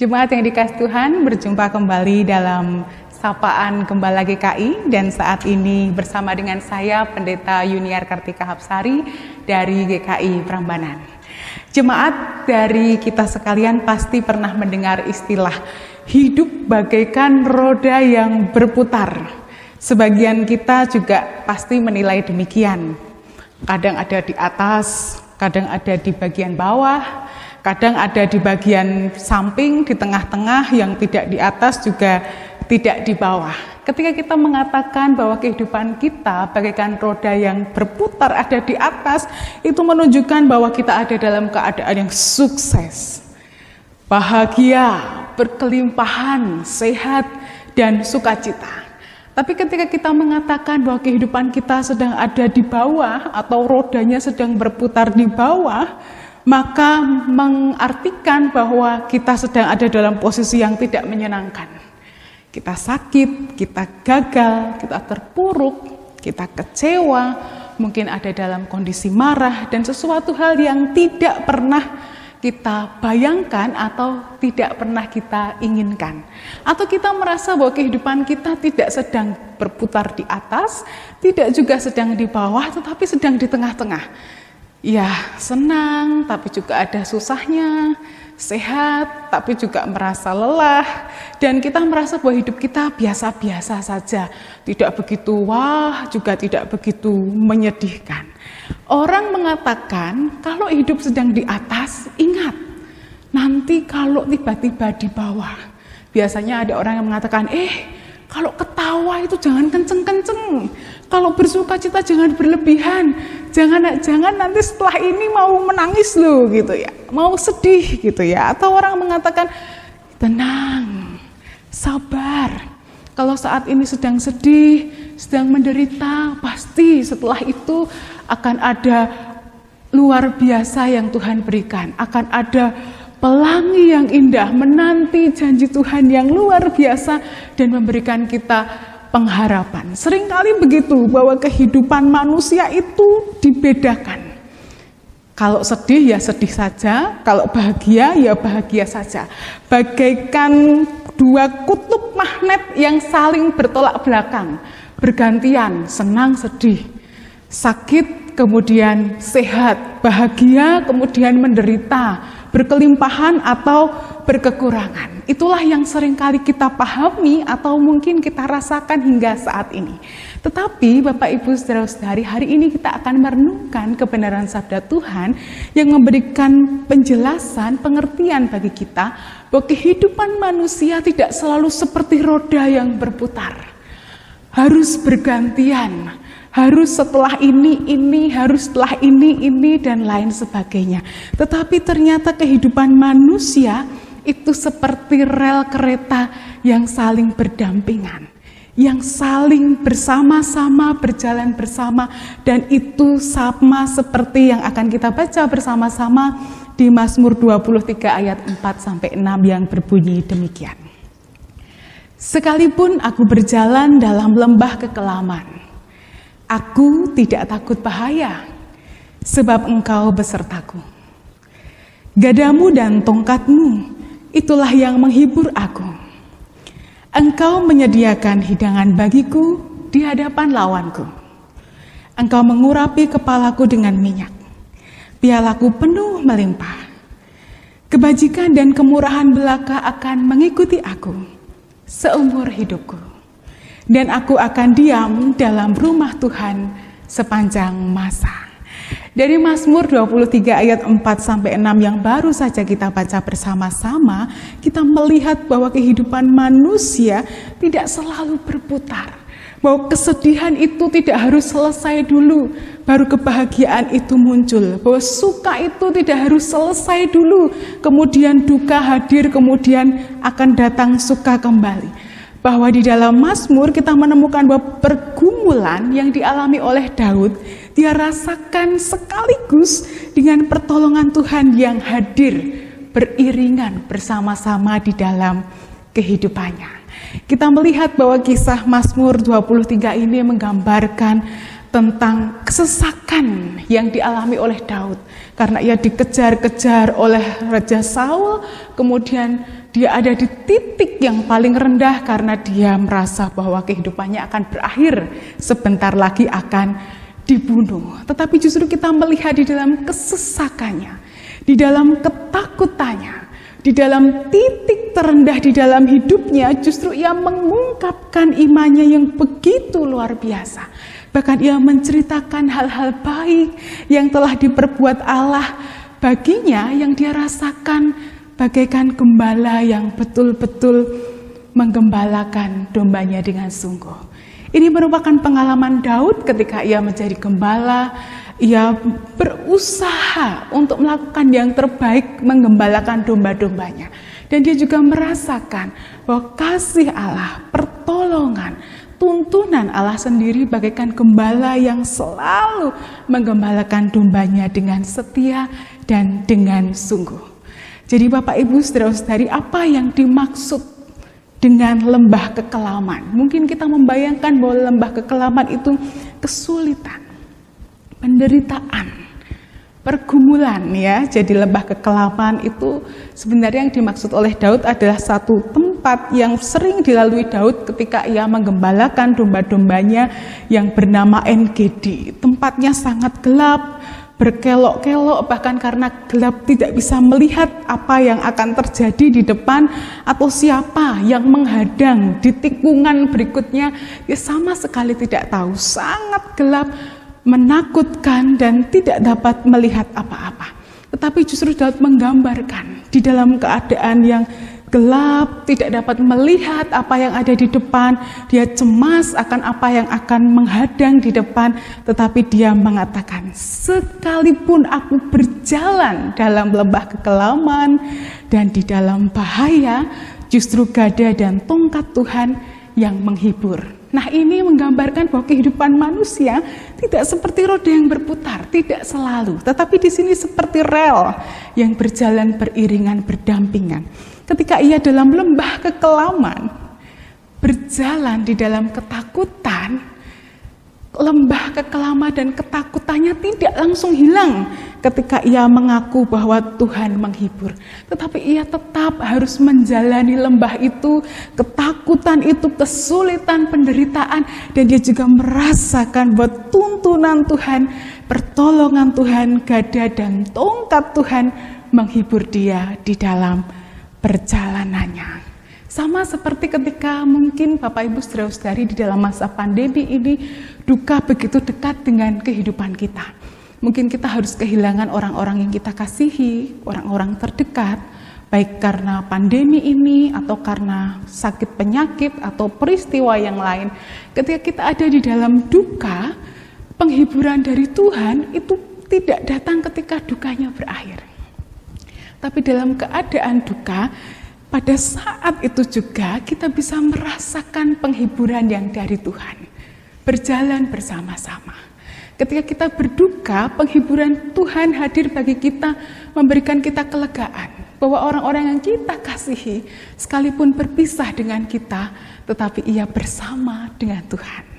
Jemaat yang dikasih Tuhan, berjumpa kembali dalam Sapaan Gembala GKI, dan saat ini bersama dengan saya Pendeta Yuniar Kartika Hapsari dari GKI Prambanan. Jemaat dari kita sekalian pasti pernah mendengar istilah hidup bagaikan roda yang berputar. Sebagian kita juga pasti menilai demikian. Kadang ada di atas, kadang ada di bagian bawah, kadang ada di bagian samping, di tengah-tengah, yang tidak di atas juga tidak di bawah. Ketika kita mengatakan bahwa kehidupan kita bagaikan roda yang berputar ada di atas, itu menunjukkan bahwa kita ada dalam keadaan yang sukses, bahagia, berkelimpahan, sehat, dan sukacita. Tapi ketika kita mengatakan bahwa kehidupan kita sedang ada di bawah atau rodanya sedang berputar di bawah, maka mengartikan bahwa kita sedang ada dalam posisi yang tidak menyenangkan. Kita sakit, kita gagal, kita terpuruk, kita kecewa, mungkin ada dalam kondisi marah, dan sesuatu hal yang tidak pernah kita bayangkan atau tidak pernah kita inginkan. Atau kita merasa bahwa kehidupan kita tidak sedang berputar di atas, tidak juga sedang di bawah, tetapi sedang di tengah-tengah. Ya, senang, tapi juga ada susahnya, sehat, tapi juga merasa lelah, dan kita merasa bahwa hidup kita biasa-biasa saja, tidak begitu wah, juga tidak begitu menyedihkan. Orang mengatakan kalau hidup sedang di atas, ingat, nanti kalau tiba-tiba di bawah. Biasanya ada orang yang mengatakan, kalau ketawa itu jangan kenceng-kenceng, kalau bersuka cita jangan berlebihan, jangan nanti setelah ini mau menangis loh gitu ya, mau sedih gitu ya. Atau orang mengatakan, tenang, sabar, kalau saat ini sedang sedih, sedang menderita, pasti setelah itu akan ada luar biasa yang Tuhan berikan, akan ada pelangi yang indah, menanti janji Tuhan yang luar biasa dan memberikan kita pengharapan. Seringkali begitu, bahwa kehidupan manusia itu dibedakan. Kalau sedih ya sedih saja, kalau bahagia ya bahagia saja. Bagaikan dua kutub magnet yang saling bertolak belakang, bergantian, senang sedih, sakit kemudian sehat, bahagia kemudian menderita, berkelimpahan atau berkekurangan. Itulah yang seringkali kita pahami atau mungkin kita rasakan hingga saat ini. Tetapi Bapak Ibu Saudara-saudari, hari ini kita akan merenungkan kebenaran sabda Tuhan yang memberikan penjelasan, pengertian bagi kita bahwa kehidupan manusia tidak selalu seperti roda yang berputar. Harus bergantian. Harus setelah ini, harus setelah ini, dan lain sebagainya. Tetapi ternyata kehidupan manusia itu seperti rel kereta yang saling berdampingan, yang saling bersama-sama berjalan bersama, dan itu sama seperti yang akan kita baca bersama-sama di Mazmur 23 ayat 4-6 yang berbunyi demikian. Sekalipun aku berjalan dalam lembah kekelaman, aku tidak takut bahaya, sebab Engkau besertaku. Gadamu dan tongkatmu, itulah yang menghibur aku. Engkau menyediakan hidangan bagiku di hadapan lawanku. Engkau mengurapi kepalaku dengan minyak, pialaku penuh melimpah. Kebajikan dan kemurahan belaka akan mengikuti aku seumur hidupku, dan aku akan diam dalam rumah Tuhan sepanjang masa. Dari Mazmur 23 ayat 4-6 yang baru saja kita baca bersama-sama, kita melihat bahwa kehidupan manusia tidak selalu berputar. Bahwa kesedihan itu tidak harus selesai dulu, baru kebahagiaan itu muncul. Bahwa suka itu tidak harus selesai dulu, kemudian duka hadir, kemudian akan datang suka kembali. Bahwa di dalam Mazmur kita menemukan bahwa pergumulan yang dialami oleh Daud, dia rasakan sekaligus dengan pertolongan Tuhan yang hadir beriringan bersama-sama di dalam kehidupannya. Kita melihat bahwa kisah Mazmur 23 ini menggambarkan tentang kesesakan yang dialami oleh Daud. Karena ia dikejar-kejar oleh Raja Saul, kemudian dia ada di titik yang paling rendah karena dia merasa bahwa kehidupannya akan berakhir, sebentar lagi akan dibunuh. Tetapi justru kita melihat di dalam kesesakannya, di dalam ketakutannya, di dalam titik terendah di dalam hidupnya, justru ia mengungkapkan imannya yang begitu luar biasa. Bahkan ia menceritakan hal-hal baik yang telah diperbuat Allah baginya, yang dia rasakan bagaikan gembala yang betul-betul menggembalakan dombanya dengan sungguh. Ini merupakan pengalaman Daud ketika ia menjadi gembala. Ia berusaha untuk melakukan yang terbaik, menggembalakan domba-dombanya. Dan dia juga merasakan bahwa kasih Allah, pertolongan, tuntunan Allah sendiri bagaikan gembala yang selalu menggembalakan dombanya dengan setia dan dengan sungguh. Jadi Bapak Ibu saudara-saudari, apa yang dimaksud dengan lembah kekelaman? Mungkin kita membayangkan bahwa lembah kekelaman itu kesulitan, penderitaan, pergumulan ya. Jadi lembah kekelaman itu sebenarnya yang dimaksud oleh Daud adalah satu tempat yang sering dilalui Daud ketika ia menggembalakan domba-dombanya yang bernama En-Gedi. Tempatnya sangat gelap, berkelok-kelok, bahkan karena gelap tidak bisa melihat apa yang akan terjadi di depan atau siapa yang menghadang di tikungan berikutnya. Dia sama sekali tidak tahu, sangat gelap, menakutkan dan tidak dapat melihat apa-apa. Tetapi justru Daud menggambarkan di dalam keadaan yang gelap, tidak dapat melihat apa yang ada di depan, dia cemas akan apa yang akan menghadang di depan, tetapi dia mengatakan, sekalipun aku berjalan dalam lembah kekelaman dan di dalam bahaya, justru gada dan tongkat Tuhan yang menghibur. Nah, ini menggambarkan bahwa kehidupan manusia tidak seperti roda yang berputar, tidak selalu. Tetapi di sini seperti rel yang berjalan beriringan, berdampingan. Ketika ia dalam lembah kekelaman, berjalan di dalam ketakutan, lembah kekelaman dan ketakutannya tidak langsung hilang ketika ia mengaku bahwa Tuhan menghibur. Tetapi ia tetap harus menjalani lembah itu, ketakutan itu, kesulitan, penderitaan, dan dia juga merasakan bahwa tuntunan Tuhan, pertolongan Tuhan, gada dan tongkat Tuhan menghibur dia di dalam perjalanannya. Sama seperti ketika mungkin Bapak Ibu saudara-saudari di dalam masa pandemi ini, duka begitu dekat dengan kehidupan kita. Mungkin kita harus kehilangan orang-orang yang kita kasihi, orang-orang terdekat, baik karena pandemi ini atau karena sakit penyakit atau peristiwa yang lain. Ketika kita ada di dalam duka, penghiburan dari Tuhan itu tidak datang ketika dukanya berakhir. Tapi dalam keadaan duka, pada saat itu juga kita bisa merasakan penghiburan yang dari Tuhan. Berjalan bersama-sama. Ketika kita berduka, penghiburan Tuhan hadir bagi kita, memberikan kita kelegaan. Bahwa orang-orang yang kita kasihi, sekalipun berpisah dengan kita, tetapi ia bersama dengan Tuhan.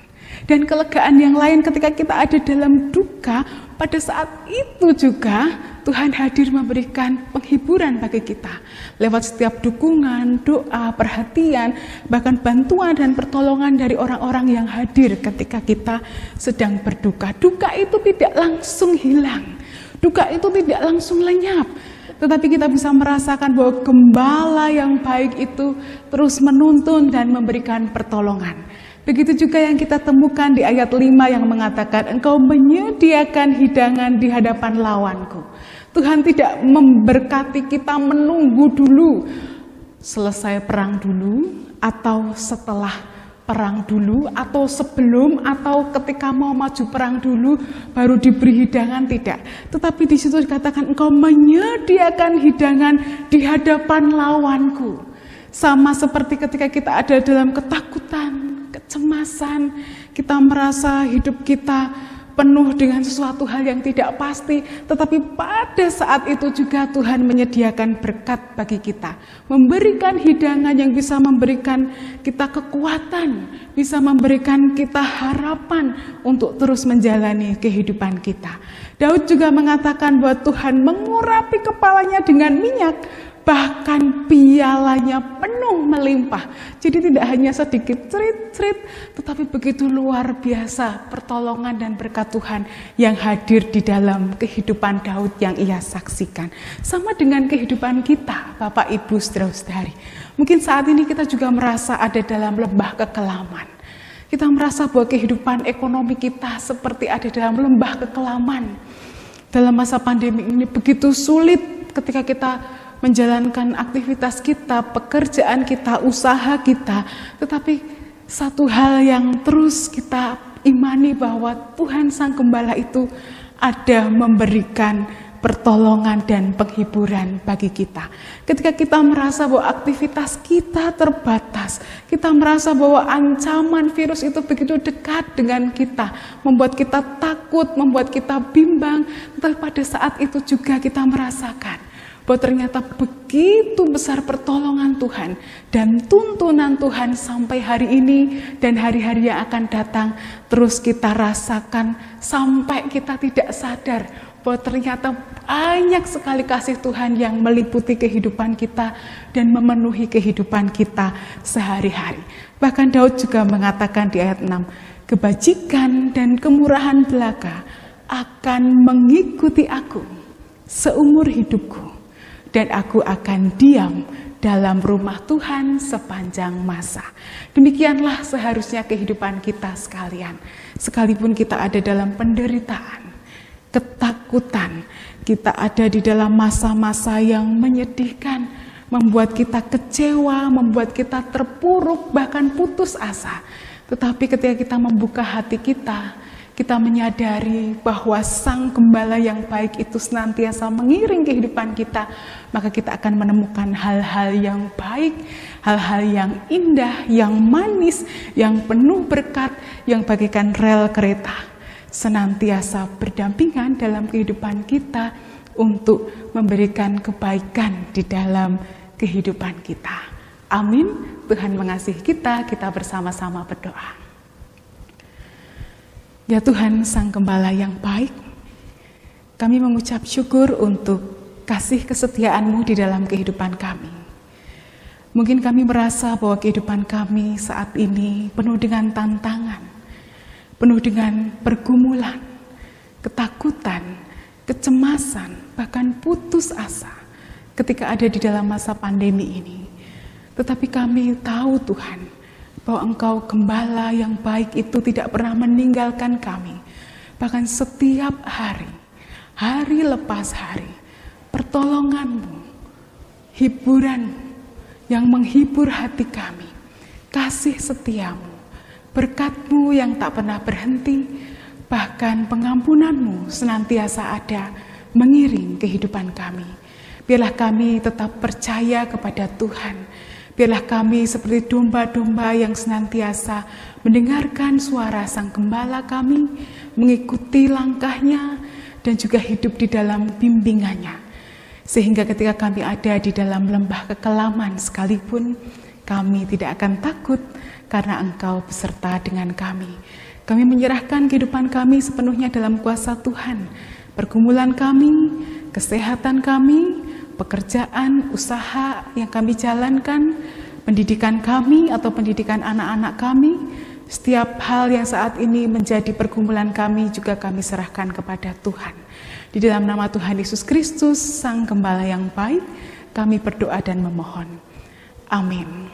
Dan kelegaan yang lain ketika kita ada dalam duka, pada saat itu juga Tuhan hadir memberikan penghiburan bagi kita. Lewat setiap dukungan, doa, perhatian, bahkan bantuan dan pertolongan dari orang-orang yang hadir ketika kita sedang berduka. Duka itu tidak langsung hilang, duka itu tidak langsung lenyap. Tetapi kita bisa merasakan bahwa gembala yang baik itu terus menuntun dan memberikan pertolongan. Begitu juga yang kita temukan di ayat 5 yang mengatakan, Engkau menyediakan hidangan di hadapan lawanku. Tuhan tidak memberkati kita menunggu dulu, selesai perang dulu, atau setelah perang dulu, atau sebelum, atau ketika mau maju perang dulu, baru diberi hidangan, tidak. Tetapi di situ dikatakan, Engkau menyediakan hidangan di hadapan lawanku. Sama seperti ketika kita ada dalam ketakutan, kecemasan, kita merasa hidup kita penuh dengan sesuatu hal yang tidak pasti, tetapi pada saat itu juga Tuhan menyediakan berkat bagi kita, memberikan hidangan yang bisa memberikan kita kekuatan, bisa memberikan kita harapan untuk terus menjalani kehidupan kita. Daud juga mengatakan bahwa Tuhan mengurapi kepalanya dengan minyak, bahkan pialanya penuh melimpah. Jadi tidak hanya sedikit cerit-cerit, tetapi begitu luar biasa pertolongan dan berkat Tuhan yang hadir di dalam kehidupan Daud yang ia saksikan. Sama dengan kehidupan kita, Bapak Ibu Saudara-saudari. Mungkin saat ini kita juga merasa ada dalam lembah kekelaman. Kita merasa bahwa kehidupan ekonomi kita seperti ada dalam lembah kekelaman. Dalam masa pandemi ini begitu sulit ketika kita menjalankan aktivitas kita, pekerjaan kita, usaha kita. Tetapi satu hal yang terus kita imani bahwa Tuhan Sang Gembala itu ada memberikan pertolongan dan penghiburan bagi kita. Ketika kita merasa bahwa aktivitas kita terbatas, kita merasa bahwa ancaman virus itu begitu dekat dengan kita, membuat kita takut, membuat kita bimbang, tetapi pada saat itu juga kita merasakan bahwa ternyata begitu besar pertolongan Tuhan dan tuntunan Tuhan sampai hari ini dan hari-hari yang akan datang terus kita rasakan sampai kita tidak sadar bahwa ternyata banyak sekali kasih Tuhan yang meliputi kehidupan kita dan memenuhi kehidupan kita sehari-hari. Bahkan Daud juga mengatakan di ayat 6, kebajikan dan kemurahan belaka akan mengikuti aku seumur hidupku, dan aku akan diam dalam rumah Tuhan sepanjang masa. Demikianlah seharusnya kehidupan kita sekalian. Sekalipun kita ada dalam penderitaan, ketakutan, kita ada di dalam masa-masa yang menyedihkan, membuat kita kecewa, membuat kita terpuruk, bahkan putus asa. Tetapi ketika kita membuka hati kita menyadari bahwa Sang Gembala yang baik itu senantiasa mengiring kehidupan kita, maka kita akan menemukan hal-hal yang baik, hal-hal yang indah, yang manis, yang penuh berkat, yang bagaikan rel kereta, senantiasa berdampingan dalam kehidupan kita untuk memberikan kebaikan di dalam kehidupan kita. Amin. Tuhan mengasihi kita bersama-sama berdoa. Ya Tuhan Sang Gembala yang baik, kami mengucap syukur untuk kasih kesetiaan-Mu di dalam kehidupan kami. Mungkin kami merasa bahwa kehidupan kami saat ini penuh dengan tantangan, penuh dengan pergumulan, ketakutan, kecemasan, bahkan putus asa ketika ada di dalam masa pandemi ini. Tetapi kami tahu Tuhan, bahwa Engkau Gembala yang baik itu tidak pernah meninggalkan kami. Bahkan setiap hari, hari lepas hari, pertolongan-Mu, hiburan-Mu yang menghibur hati kami, kasih setia-Mu, berkat-Mu yang tak pernah berhenti, bahkan pengampunan-Mu senantiasa ada mengiring kehidupan kami. Biarlah kami tetap percaya kepada Tuhan. Biarlah kami seperti domba-domba yang senantiasa mendengarkan suara Sang Gembala kami, mengikuti langkahnya, dan juga hidup di dalam bimbingannya. Sehingga ketika kami ada di dalam lembah kekelaman sekalipun, kami tidak akan takut karena Engkau beserta dengan kami. Kami menyerahkan kehidupan kami sepenuhnya dalam kuasa Tuhan. Pergumulan kami, kesehatan kami, pekerjaan, usaha yang kami jalankan, pendidikan kami atau pendidikan anak-anak kami, setiap hal yang saat ini menjadi pergumulan kami juga kami serahkan kepada Tuhan. Di dalam nama Tuhan Yesus Kristus, Sang Gembala yang baik, kami berdoa dan memohon. Amin.